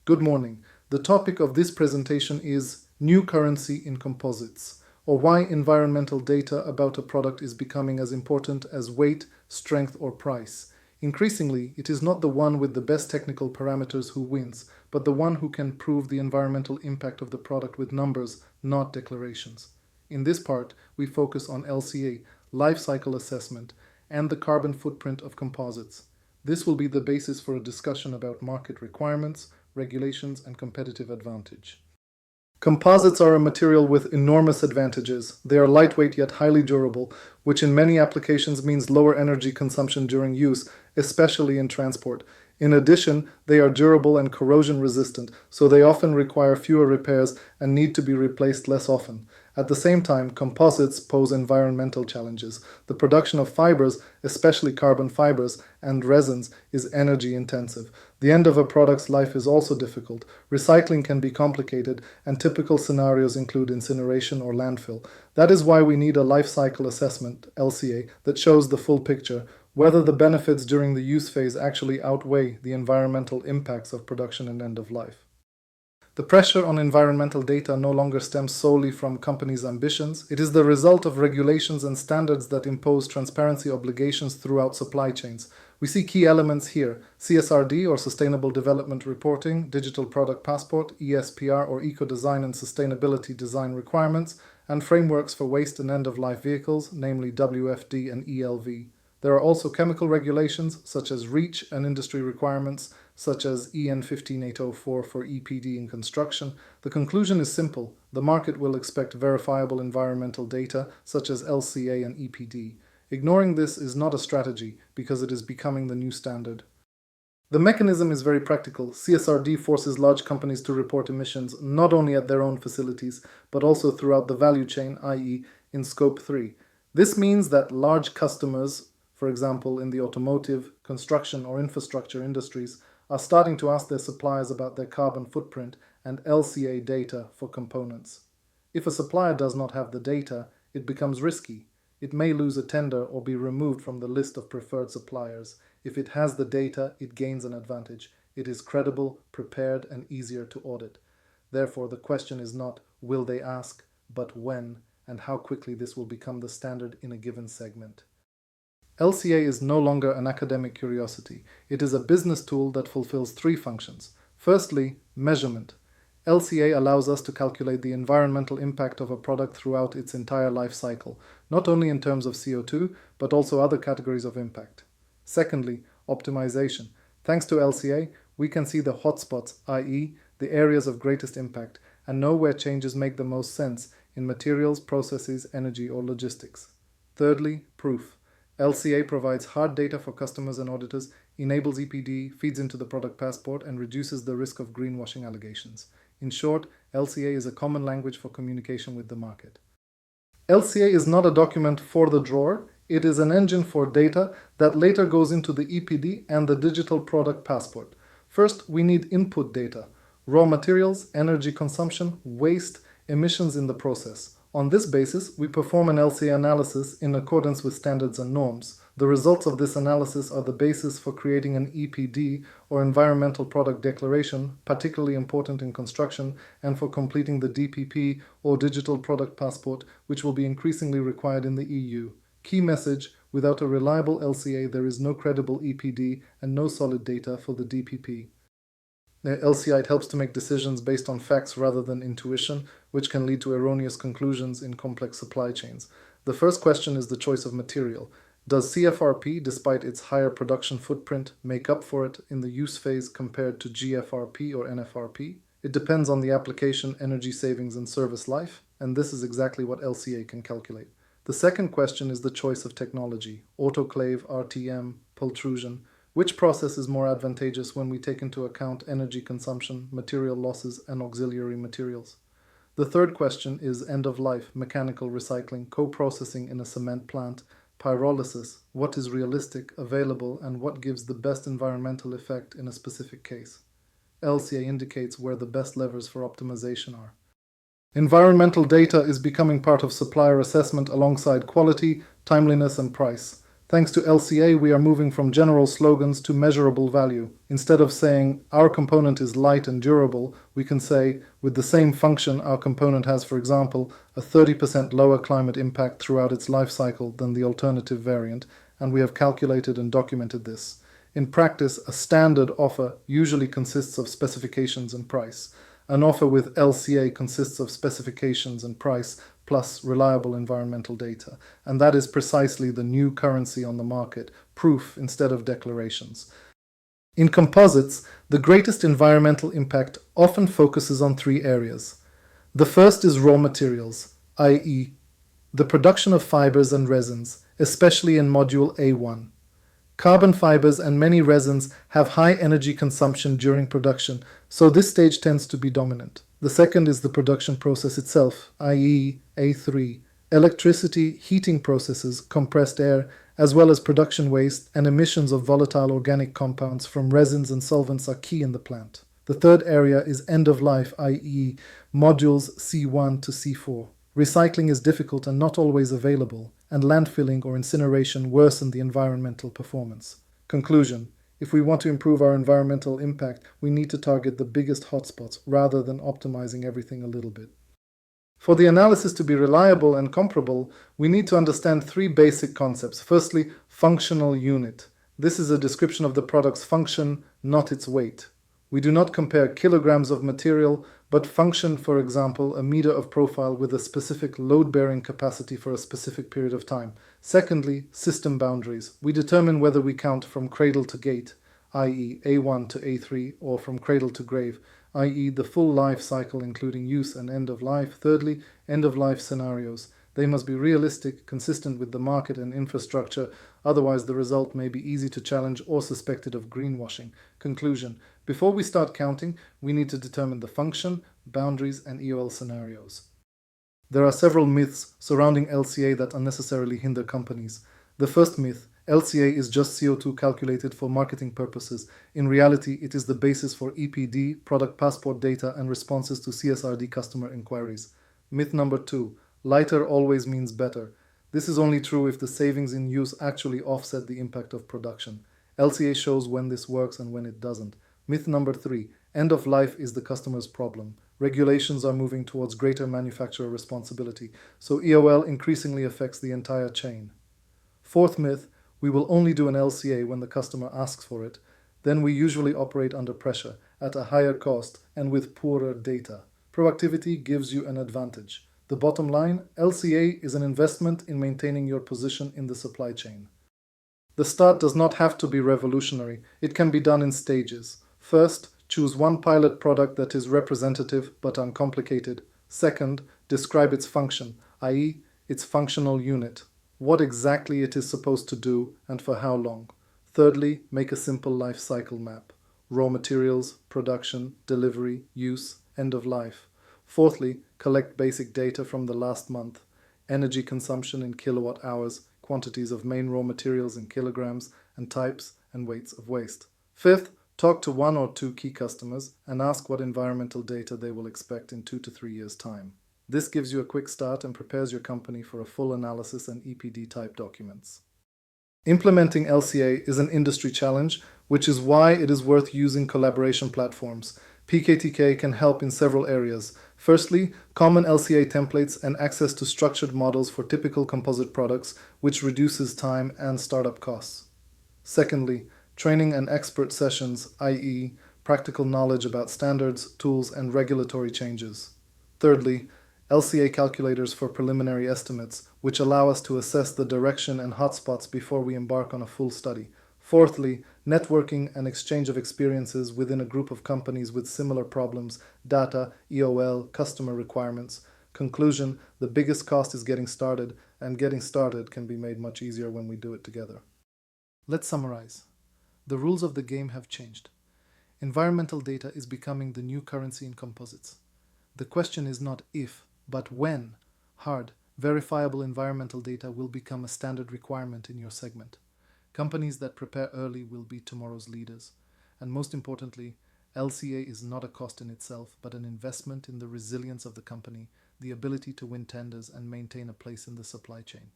Good morning. The topic of this presentation is New Currency in Composites, or why environmental data about a product is becoming as important as weight, strength, or price. Increasingly, it is not the one with the best technical parameters who wins, but the one who can prove the environmental impact of the product with numbers, not declarations. In this part, we focus on LCA, life cycle assessment, and the carbon footprint of composites. This will be the basis for a discussion about market requirements, regulations, and competitive advantage. Composites are a material with enormous advantages. They are lightweight yet highly durable, which in many applications means lower energy consumption during use, especially in transport. In addition, they are durable and corrosion resistant, so they often require fewer repairs and need to be replaced less often. At the same time, composites pose environmental challenges. The production of fibers, especially carbon fibers and resins, is energy intensive. The end of a product's life is also difficult. Recycling can be complicated, and typical scenarios include incineration or landfill. That is why we need a life cycle assessment, LCA, that shows the full picture, whether the benefits during the use phase actually outweigh the environmental impacts of production and end of life. The pressure on environmental data no longer stems solely from companies' ambitions. It is the result of regulations and standards that impose transparency obligations throughout supply chains. We see key elements here: CSRD or Sustainable Development Reporting, Digital Product Passport, ESPR or Eco-Design and Sustainability Design requirements, and frameworks for waste and end-of-life vehicles, namely WFD and ELV. There are also chemical regulations such as REACH and industry requirements such as EN 15804 for EPD in construction. The conclusion is simple: the market will expect verifiable environmental data such as LCA and EPD. Ignoring this is not a strategy because it is becoming the new standard. The mechanism is very practical. CSRD forces large companies to report emissions not only at their own facilities, but also throughout the value chain, i.e. in Scope 3. This means that large customers, for example in the automotive, construction or infrastructure industries, are starting to ask their suppliers about their carbon footprint and LCA data for components. If a supplier does not have the data, it becomes risky. It may lose a tender or be removed from the list of preferred suppliers. If it has the data, it gains an advantage. It is credible, prepared, and easier to audit. Therefore, the question is not will they ask, but when and how quickly this will become the standard in a given segment. LCA is no longer an academic curiosity. It is a business tool that fulfills three functions. Firstly, measurement. LCA allows us to calculate the environmental impact of a product throughout its entire life cycle, not only in terms of CO2, but also other categories of impact. Secondly, optimization. Thanks to LCA, we can see the hotspots, i.e., the areas of greatest impact, and know where changes make the most sense in materials, processes, energy, or logistics. Thirdly, proof. LCA provides hard data for customers and auditors, enables EPD, feeds into the product passport, and reduces the risk of greenwashing allegations. In short, LCA is a common language for communication with the market. LCA is not a document for the drawer. It is an engine for data that later goes into the EPD and the digital product passport. First, we need input data: raw materials, energy consumption, waste, emissions in the process. On this basis, we perform an LCA analysis in accordance with standards and norms. The results of this analysis are the basis for creating an EPD or Environmental Product Declaration, particularly important in construction, and for completing the DPP or Digital Product Passport, which will be increasingly required in the EU. Key message: without a reliable LCA, there is no credible EPD and no solid data for the DPP. LCA helps to make decisions based on facts rather than intuition, which can lead to erroneous conclusions in complex supply chains. The first question is the choice of material. Does CFRP, despite its higher production footprint, make up for it in the use phase compared to GFRP or NFRP? It depends on the application, energy savings, and service life, and this is exactly what LCA can calculate. The second question is the choice of technology: autoclave, RTM, pultrusion. Which process is more advantageous when we take into account energy consumption, material losses, and auxiliary materials? The third question is end-of-life, mechanical recycling, co-processing in a cement plant, pyrolysis. What is realistic, available, and what gives the best environmental effect in a specific case? LCA indicates where the best levers for optimization are. Environmental data is becoming part of supplier assessment alongside quality, timeliness, and price. Thanks to LCA, we are moving from general slogans to measurable value. Instead of saying, our component is light and durable, we can say, with the same function, our component has, for example, a 30% lower climate impact throughout its life cycle than the alternative variant, and we have calculated and documented this. In practice, a standard offer usually consists of specifications and price. An offer with LCA consists of specifications and price plus reliable environmental data, and that is precisely the new currency on the market, proof instead of declarations. In composites, the greatest environmental impact often focuses on three areas. The first is raw materials, i.e., the production of fibers and resins, especially in module A1. Carbon fibers and many resins have high energy consumption during production, so this stage tends to be dominant. The second is the production process itself, i.e. A3. Electricity, heating processes, compressed air, as well as production waste and emissions of volatile organic compounds from resins and solvents are key in the plant. The third area is end of life, i.e. modules C1 to C4. Recycling is difficult and not always available, and landfilling or incineration worsen the environmental performance. Conclusion: if we want to improve our environmental impact, we need to target the biggest hotspots rather than optimizing everything a little bit. For the analysis to be reliable and comparable, we need to understand three basic concepts. Firstly, functional unit. This is a description of the product's function, not its weight. We do not compare kilograms of material, but function, for example, a meter of profile with a specific load-bearing capacity for a specific period of time. Secondly, system boundaries. We determine whether we count from cradle to gate, i.e. A1 to A3, or from cradle to grave, i.e. the full life cycle including use and end of life. Thirdly, end of life scenarios. They must be realistic, consistent with the market and infrastructure, otherwise the result may be easy to challenge or suspected of greenwashing. Conclusion: before we start counting, we need to determine the function, boundaries, and EOL scenarios. There are several myths surrounding LCA that unnecessarily hinder companies. The first myth: LCA is just CO2 calculated for marketing purposes. In reality, it is the basis for EPD, product passport data, and responses to CSRD customer inquiries. Myth number 2: lighter always means better. This is only true if the savings in use actually offset the impact of production. LCA shows when this works and when it doesn't. Myth number 3: end of life is the customer's problem. Regulations are moving towards greater manufacturer responsibility, so EOL increasingly affects the entire chain. Fourth myth: we will only do an LCA when the customer asks for it. Then we usually operate under pressure, at a higher cost, and with poorer data. Proactivity gives you an advantage. The bottom line: LCA is an investment in maintaining your position in the supply chain. The start does not have to be revolutionary. It can be done in stages. First, choose one pilot product that is representative but uncomplicated. Second, describe its function, i.e., its functional unit, what exactly it is supposed to do and for how long. Thirdly, make a simple life cycle map: raw materials, production, delivery, use, end of life. Fourthly, collect basic data from the last month: energy consumption in kilowatt hours, quantities of main raw materials in kilograms, and types and weights of waste. Fifth, talk to 1 or 2 key customers and ask what environmental data they will expect in 2 to 3 years' time. This gives you a quick start and prepares your company for a full analysis and EPD type documents. Implementing LCA is an industry challenge, which is why it is worth using collaboration platforms. PKTK can help in several areas. Firstly, common LCA templates and access to structured models for typical composite products, which reduces time and startup costs. Secondly, training and expert sessions, i.e., practical knowledge about standards, tools, and regulatory changes. Thirdly, LCA calculators for preliminary estimates, which allow us to assess the direction and hotspots before we embark on a full study. Fourthly, networking and exchange of experiences within a group of companies with similar problems, data, EOL, customer requirements. Conclusion: the biggest cost is getting started, and getting started can be made much easier when we do it together. Let's summarize. The rules of the game have changed. Environmental data is becoming the new currency in composites. The question is not if, but when hard, verifiable environmental data will become a standard requirement in your segment. Companies that prepare early will be tomorrow's leaders. And most importantly, LCA is not a cost in itself, but an investment in the resilience of the company, the ability to win tenders and maintain a place in the supply chain.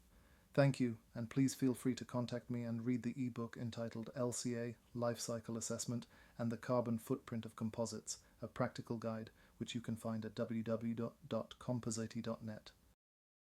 Thank you, and please feel free to contact me and read the ebook entitled LCA Life Cycle Assessment and the Carbon Footprint of Composites, a practical guide, which you can find at www.composite.net.